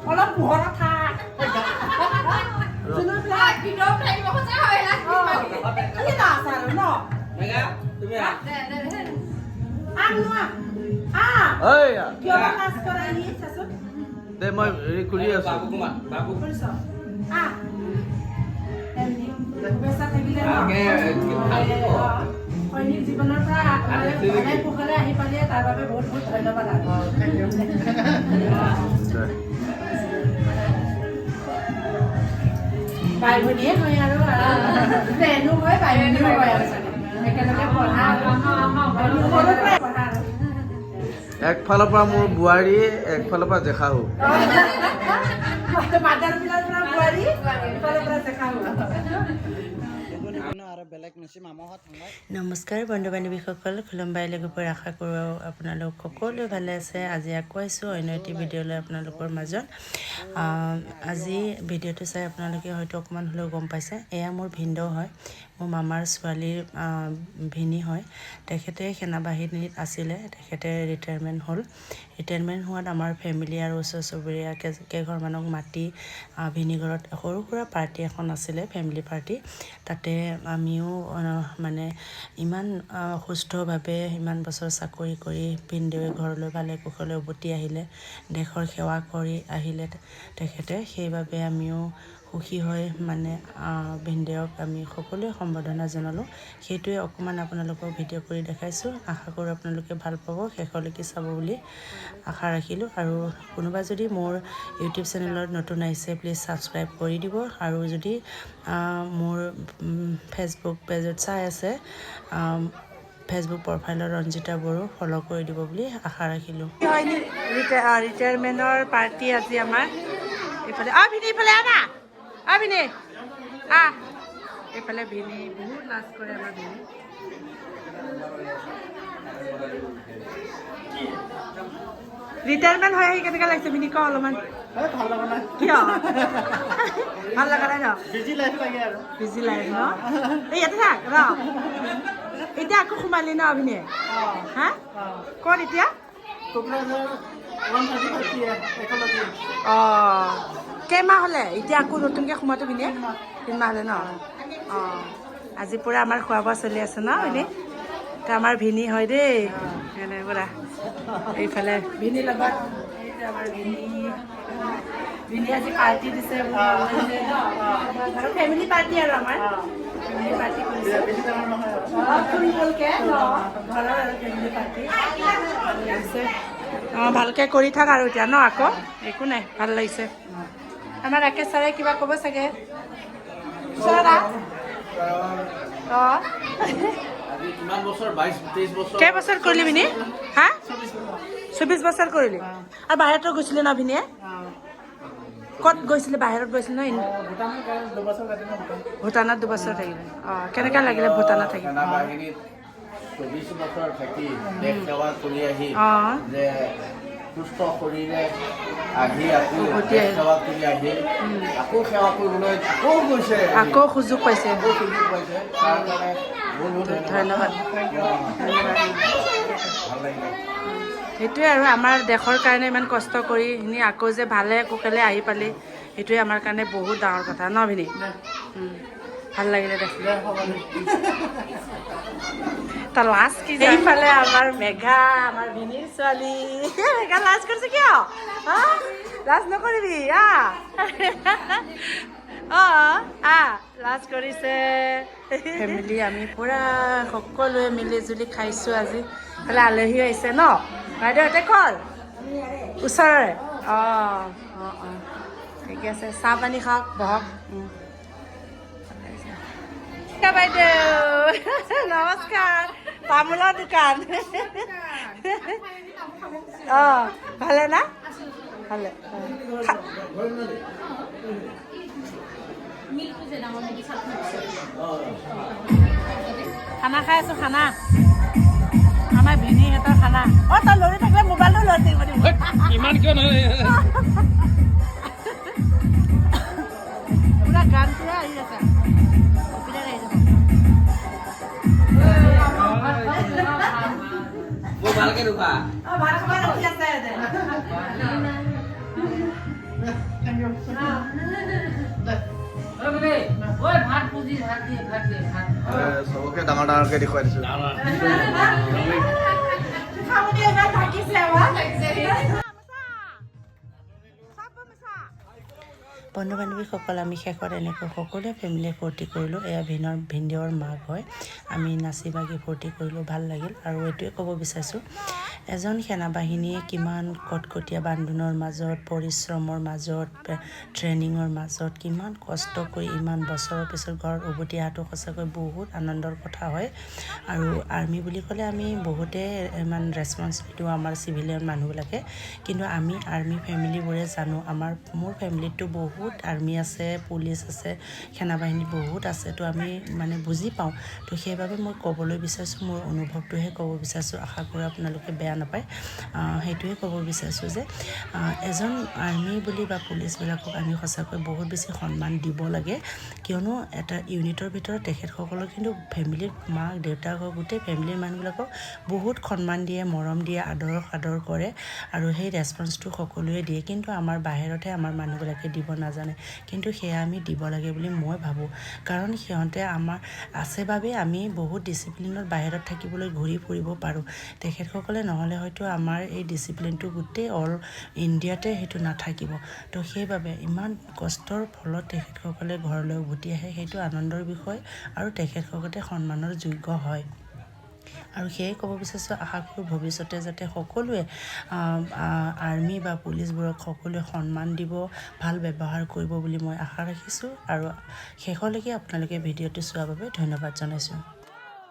অলপ পোহৰত থাক জুনুৰ প্লাই ভিডিঅ' থাকিব খোজা হয় না কি নাচ আৰু ন মেগা তুমি ঐ কিয় নাচ কৰা ই চাচোন দে মই হেৰি কৰি আছো বাবু কুমাৰ বাবু কৰিছ বেচা থাকিলে সৈনিক জীৱনৰ পৰা সদায় কুশলে আহি পালে তাৰ বাবে বহুত বহুত ধন্যবাদ বাই ভনীয়ে হয় আৰু বেনো হয় বাই ভনীও হয় আৰু একেলগে পঢ়া একফালৰ পৰা মোৰ বোৱাৰী একফালৰ পৰা জেখাও মাদাৰ বিলাৰ পৰা বোৱাৰী ইফালৰ পৰা জেখাও নমস্কাৰ বন্ধু বান্ধৱীসকল খুলুমবাই লগৰ আশা কৰোঁ আপোনালোক সকলোৱে ভালে আছে আজি আকৌ আহিছোঁ অন্য এটি ভিডিঅ'লৈ আপোনালোকৰ মাজত আজি ভিডিঅ'টো চাই আপোনালোকে হয়তো অকণমান হ'লেও গম পাইছে এয়া মোৰ ভিনদেউ হয় মোৰ মামাৰ ছোৱালীৰ ভিনী হয় তেখেতে সেনাবাহিনীত আছিলে তেখেতে ৰিটায়াৰমেণ্ট হ'ল ৰিটায়াৰমেণ্ট হোৱাত আমাৰ ফেমিলি আৰু ওচৰ চুবুৰীয়া কেইঘৰমানক মাতি ভিনী ঘৰত সৰু সুৰা পাৰ্টি এখন আছিলে ফেমিলি পাৰ্টি তাতে আমিও মানে ইমান সুস্থভাৱে ইমান বছৰ চাকৰি কৰি ভিনদেউৱে ঘৰলৈ ভালে কুশলে উভতি আহিলে দেশৰ সেৱা কৰি আহিলে তেখেতে সেইবাবে আমিও সুখী হৈ মানে ভিনদেউক আমি সকলোৱে সম্বৰ্ধনা জনালোঁ সেইটোৱে অকণমান আপোনালোকক ভিডিঅ' কৰি দেখাইছোঁ আশা কৰোঁ আপোনালোকে ভাল পাব শেষলৈকে চাব বুলি আশা ৰাখিলোঁ আৰু কোনোবা যদি মোৰ ইউটিউব চেনেলত নতুন আহিছে প্লিজ ছাবস্ক্ৰাইব কৰি দিব আৰু যদি মোৰ ফেচবুক পেজত চাই আছে ফেচবুক প্ৰফাইলত ৰঞ্জিতা বড়ো ফ'ল' কৰি দিব বুলি আশা ৰাখিলোঁ ৰিটায়াৰমেণ্টৰ পাৰ্টি আজি আমাৰ এইফালে ভিনি এইফালে আনা ভিনি এইফালে ভিনি বহুত লাজ কৰে আমাৰ ভিনি ৰিটায়াৰমেণ্ট হৈ আহি কেনেকৈ লাগিছে ভিনি ক অলপমান ভাল লগা নাই কিয় ভাল লগা নাই ন বিজি লাইফ লাগে আৰু বিজি লাইফ ন এই ইয়াতে থাক ন এতিয়া আকৌ সোমালি ন অভিনয় হা ক'ত এতিয়া অঁ কেইমাহ হ'লে এতিয়া আকৌ নতুনকৈ সোমাটো পিনে 3 মাহ হ'লে ন অঁ আজি পূৰা আমাৰ খোৱা বোৱা চলি আছে ন এনেই এতিয়া আমাৰ ভিনি হয় দেই এনে পূৰা এইফালে ভিনিৰ লগত আমাৰ ভিনি আজি পাৰ্টি দিছে ফেমিলি পাৰ্টি আৰু আমাৰ ফেমিলি পাৰ্টি কৰিছে ঘৰৰ আৰু ফেমিলি পাৰ্টি অঁ ভালকৈ কৰি থাক আৰু এতিয়া ন আকৌ একো নাই ভাল লাগিছে আমাৰ ৰাকেশ ছাৰে কিবা ক'ব চাগে অঁ কেইবছৰ কৰিলি ভিনি হা 24 বছৰ কৰিলি আৰু বাহিৰতো গৈছিলি ন ভিনিয়ে ক'ত গৈছিলে বাহিৰত গৈছিলে ন ভূটানত 2 বছৰ থাকিলে অঁ কেনেকৈ লাগিলে ভূটানত থাকি 24 বছৰ থাকি দেশ সেৱা কৰি আহি যে সুস্থ শৰীৰে আহি আকৌ সেৱা কৰি আহি আকৌ সেৱা কৰিবলৈ আকৌ গৈছে আকৌ সুযোগ পাইছে তাৰ কাৰণে বহুত ধন্যবাদ ভাল লাগিলে সেইটোৱে আৰু আমাৰ দেশৰ কাৰণে ইমান কষ্ট কৰি এনে আকৌ যে ভালে কুশলে আহি পালি সেইটোৱে আমাৰ কাৰণে বহুত ডাঙৰ কথা ন ভিনি ভাল লাগিলে দে তা লাজ কি এইফালে আমাৰ মেঘা আমাৰ ভিনিৰ ছোৱালী মেঘা লাজ কৰিছে কিয় লাজ নকৰিবি লাজ কৰিছে ফেমিলি আমি পূৰা সকলোৱে মিলি জুলি খাইছোঁ আজি এইফালে আলহীও আহিছে ন বাইদেউহঁতে ক'ল ওচৰৰে অঁ ঠিকে আছে চাহ পানী খাওক বহক বাইদেউ নমস্কাৰ তামোলৰ দোকান অঁ ভালে না ভালে খানা খাই আছোঁ খানা আমাৰ ভিনিহঁতৰ খানা তই লৰি থাকিলে মোবাইলটো লৈ থাকিব দিব ইমান কিয় নহয় পুৰা গান পুৰা আহি আছে ভালকে ৰখা ভাত খাব ৰখি আছে চবকে ডাঙৰ ডাঙৰকে দেখুৱাই দিছোঁ বন্ধু বান্ধৱীসকল আমি শেষত এনেকৈ সকলোৱে ফেমিলিয়ে ফূৰ্তি কৰিলোঁ এয়া ভিনদেউৰ মাক হয় আমি নাচি বাগি ফূৰ্তি কৰিলোঁ ভাল লাগিল আৰু এইটোৱে ক'ব বিচাৰিছোঁ এজন সেনাবাহিনীয়ে কিমান কটকটীয়া বান্ধোনৰ মাজত পৰিশ্ৰমৰ মাজত ট্ৰেইনিঙৰ মাজত কিমান কষ্ট কৰি ইমান বছৰৰ পিছত ঘৰত উভতি অহাটো সঁচাকৈ বহুত আনন্দৰ কথা হয় আৰু আৰ্মি বুলি ক'লে আমি বহুতে ইমান ৰেছপন্সিবিলিটি দিওঁ আমাৰ চিভিলিয়ান মানুহবিলাকে কিন্তু আমি আৰ্মি ফেমিলিবোৰে জানো মোৰ ফেমিলিতো বহুত আৰ্মি আছে পুলিচ আছে সেনাবাহিনী বহুত আছে তো আমি মানে বুজি পাওঁ তো সেইবাবে মই ক'বলৈ বিচাৰিছোঁ মোৰ অনুভৱটোহে ক'ব বিচাৰিছোঁ আশা কৰোঁ আপোনালোকে বেয়া নাপায় সেইটোৱে ক'ব বিচাৰিছোঁ যে এজন আৰ্মি বুলি বা পুলিচবিলাকক আমি সঁচাকৈ বহুত বেছি সন্মান দিব লাগে কিয়নো এটা ইউনিটৰ ভিতৰত তেখেতসকলৰ কিন্তু ফেমিলিৰ মাক দেউতাক গোটেই ফেমিলিৰ মানুহবিলাকক বহুত সন্মান দিয়ে মৰম দিয়ে আদৰ কৰে আৰু সেই ৰেছপন্সটো সকলোৱে দিয়ে কিন্তু আমাৰ বাহিৰতহে আমাৰ মানুহবিলাকে দিব নাজানে কিন্তু সেয়া আমি দিব লাগে বুলি মই ভাবোঁ কাৰণ সিহঁতে আমাৰ আছে বাবে আমি বহুত ডিচিপ্লিনত বাহিৰত থাকিবলৈ ঘূৰি ফুৰিব পাৰোঁ তেখেতসকলে নহ'লে হয়তো আমাৰ এই ডিচিপ্লিনটো গোটেই অল ইণ্ডিয়াতে সেইটো নাথাকিব তো সেইবাবে ইমান কষ্টৰ ফলত তেখেতসকলে ঘৰলৈ উভতি আহে সেইটো আনন্দৰ বিষয় আৰু তেখেতসকলে সন্মানৰ যোগ্য হয় আৰু সেয়ে ক'ব বিচাৰিছোঁ আশা কৰোঁ ভৱিষ্যতে যাতে সকলোৱে আৰ্মি বা পুলিচবোৰক সকলোৱে সন্মান দিব ভাল ব্যৱহাৰ কৰিব বুলি মই আশা ৰাখিছোঁ আৰু শেষলৈকে আপোনালোকে ভিডিঅ'টো চোৱাৰ বাবে ধন্যবাদ জনাইছোঁ